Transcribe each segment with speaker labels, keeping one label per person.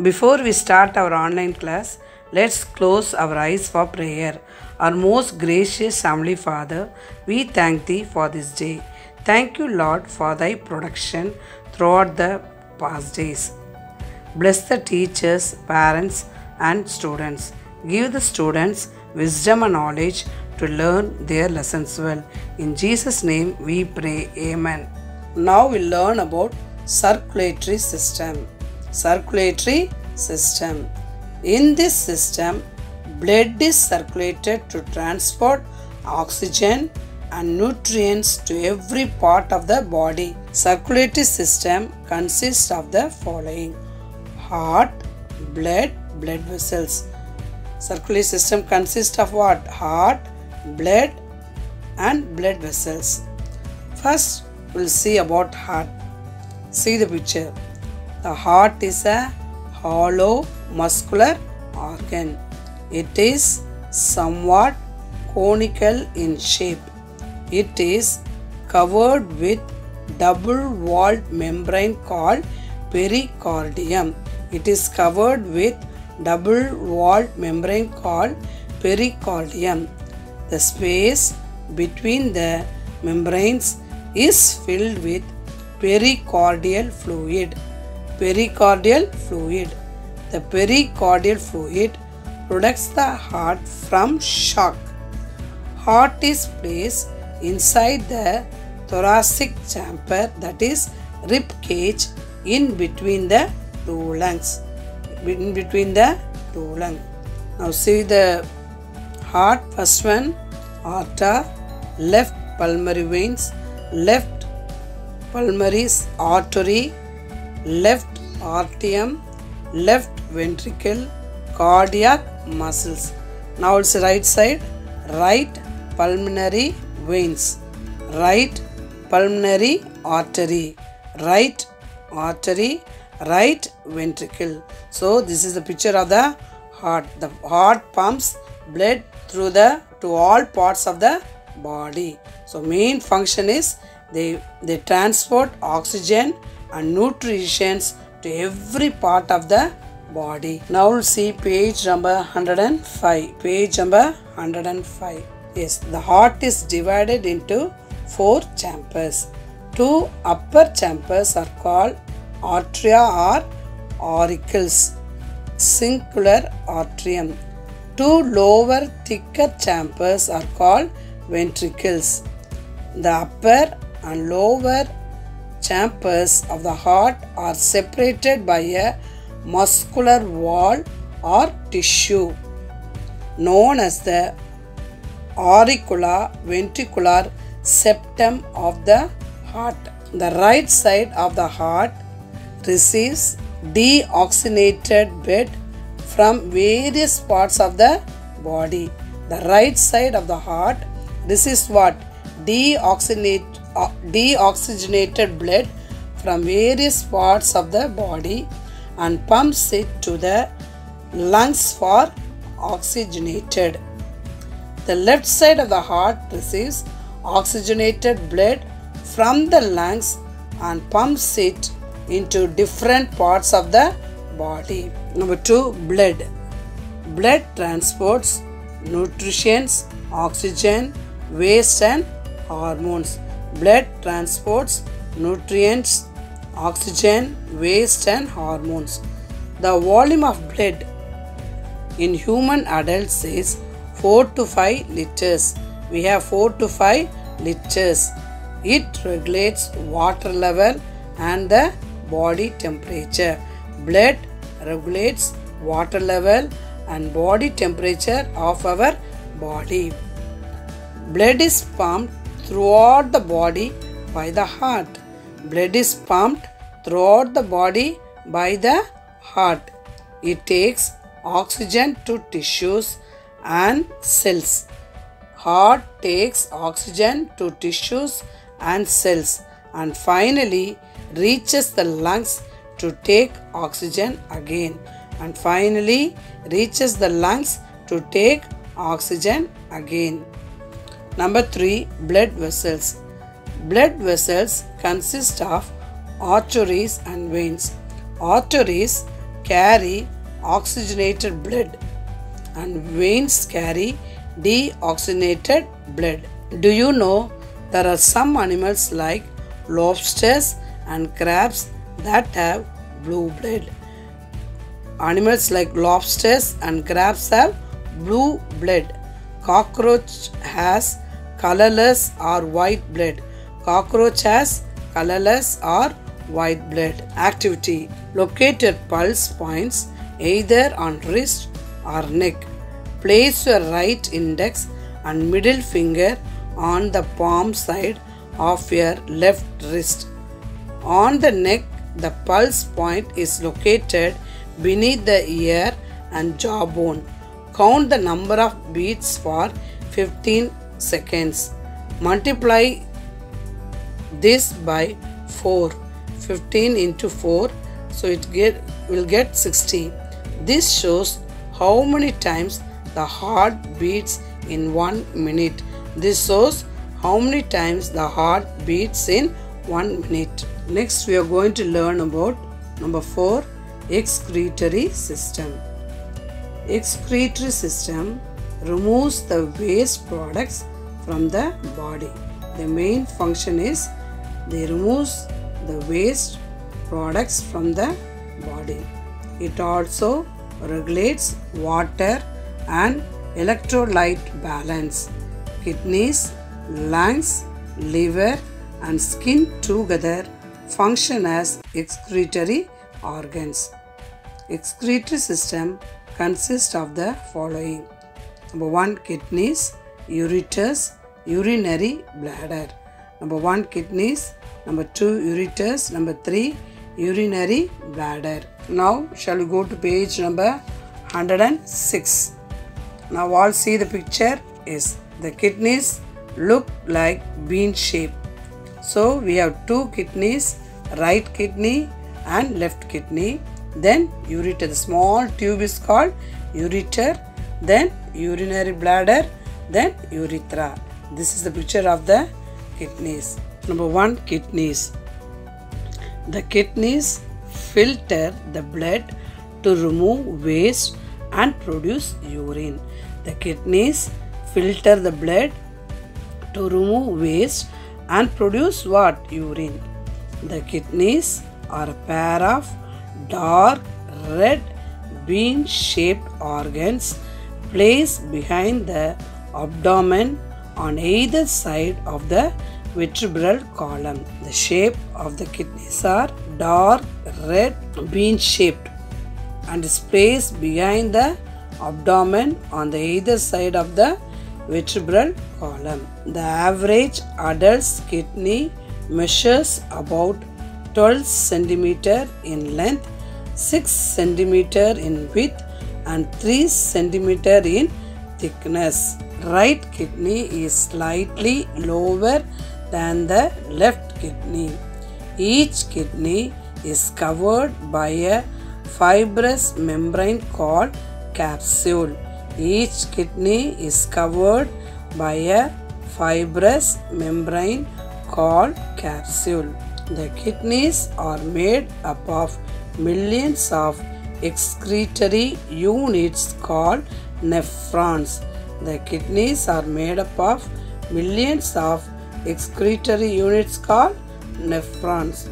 Speaker 1: Before we start our online class, let's close our eyes for prayer. Our most gracious Heavenly Father, we thank Thee for this day. Thank you, Lord, for Thy protection throughout the past days. Bless the teachers, parents, and students. Give the students wisdom and knowledge to learn their lessons well. In Jesus' name we pray. Amen. Now we'll learn about circulatory system. Circulatory system. In this system, blood is circulated to transport oxygen and nutrients to every part of the body. Circulatory system consists of the following: heart, blood vessels. Circulatory system consists of what? Heart, blood and blood vessels. First, we'll see about heart. See the picture. The heart is a hollow muscular organ. It is somewhat conical in shape. It is covered with double-walled membrane called pericardium. It is covered with double-walled membrane called pericardium. The space between the membranes is filled with pericardial fluid. Pericardial fluid. The pericardial fluid protects the heart from shock. Heart is placed inside the thoracic chamber, that is rib cage, in between the two lungs. In between the two lungs. Now see the heart. First one, aorta, left pulmonary veins, left pulmonary artery, left atrium, left ventricle, cardiac muscles. Now it's right side, right pulmonary veins, right pulmonary artery, right artery, right ventricle. So this is the picture of the heart. The heart pumps blood to all parts of the body. So main function is they transport oxygen and nutrients to every part of the body. Now we'll see page number 105. Page number 105. Yes, the heart is divided into 4 chambers. 2 upper chambers are called atria or auricles, cingular atrium. 2 lower thicker chambers are called ventricles. The upper and lower chambers of the heart are separated by a muscular wall or tissue known as the auricular-ventricular septum of the heart. The right side of the heart receives deoxygenated blood from various parts of the body. The right side of the heart receives what? Deoxygenated blood from various parts of the body and pumps it to the lungs for oxygenated. The left side of the heart receives oxygenated blood from the lungs and pumps it into different parts of the body. Number 2, blood. Blood transports nutrients, oxygen, waste and hormones. Blood transports nutrients, oxygen, waste and hormones. The volume of blood in human adults is 4 to 5 liters. We have 4 to 5 liters. It regulates water level and the body temperature. Blood regulates water level and body temperature of our body. Blood is pumped throughout the body by the heart. Blood is pumped throughout the body by the heart. It takes oxygen to tissues and cells. Heart takes oxygen to tissues and cells and finally reaches the lungs to take oxygen again. And finally reaches the lungs to take oxygen again. Number 3, blood vessels. Blood vessels consist of arteries and veins. Arteries carry oxygenated blood and veins carry deoxygenated blood. Do you know there are some animals like lobsters and crabs that have blue blood? Animals like lobsters and crabs have blue blood. Cockroach has colorless or white blood. Cockroach has colorless or white blood. Activity. Locate your pulse points either on wrist or neck. Place your right index and middle finger on the palm side of your left wrist. On the neck, the pulse point is located beneath the ear and jawbone. Count the number of beats for 15 seconds. Multiply this by 4. 15 into 4, so will get 60. This shows how many times the heart beats in 1 minute. This shows how many times the heart beats in 1 minute. Next we are going to learn about number 4, excretory system. Excretory system removes the waste products from the body. The main function is they removes the waste products from the body. It also regulates water and electrolyte balance. Kidneys, lungs, liver and skin together function as excretory organs. Excretory system consists of the following. Number 1, kidneys, ureters, urinary bladder. Number 1, kidneys. Number 2, ureters. Number 3, urinary bladder. Now shall we go to page number 106. Now all see the picture is the kidneys look like bean shape. So we have 2 kidneys, right kidney and left kidney. Then ureter, the small tube is called ureter. Then urinary bladder, then urethra. This is the picture of the kidneys. Number 1, kidneys. The kidneys filter the blood to remove waste and produce urine. The kidneys filter the blood to remove waste and produce what? Urine. The kidneys are a pair of dark red bean-shaped organs placed behind the abdomen on either side of the vertebral column. The shape of the kidneys are dark red bean-shaped and is placed behind the abdomen on the either side of the vertebral column. The average adult's kidney measures about 12 cm in length, 6 cm in width and 3 cm in thickness. Right kidney is slightly lower than the left kidney. Each kidney is covered by a fibrous membrane called capsule. Each kidney is covered by a fibrous membrane called capsule. The kidneys are made up of millions of excretory units called nephrons. The kidneys are made up of millions of excretory units called nephrons,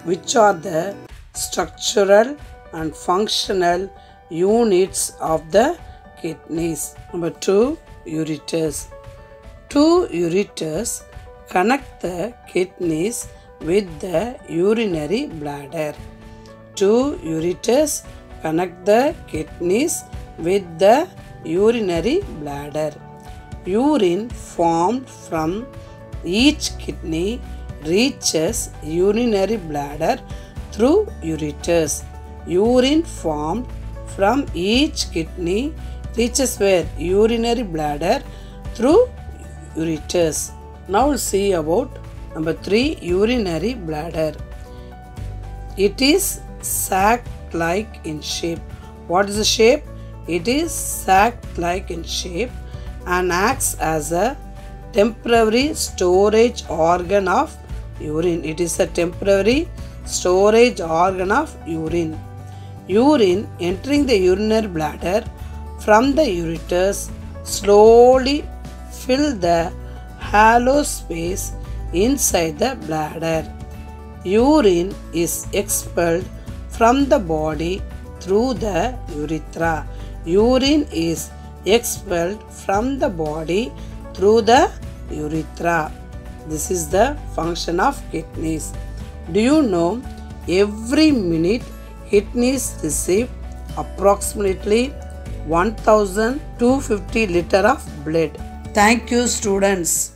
Speaker 1: which are the structural and functional units of the kidneys. Number 2, ureters. 2 ureters connect the kidneys with the urinary bladder. 2 ureters connect the kidneys with the urinary bladder. Urine formed from each kidney reaches urinary bladder through ureters. Urine formed from each kidney reaches where? Urinary bladder through ureters. Now we'll see about number 3, urinary bladder. It is sac-like in shape. What is the shape? It is sac-like in shape and acts as a temporary storage organ of urine. It is a temporary storage organ of urine. Urine entering the urinary bladder from the ureters slowly fill the hollow space inside the bladder. Urine is expelled from the body through the urethra. Urine is expelled from the body through the urethra. This is the function of kidneys. Do you know every minute kidneys receive approximately 1250 liters of blood? Thank you, students.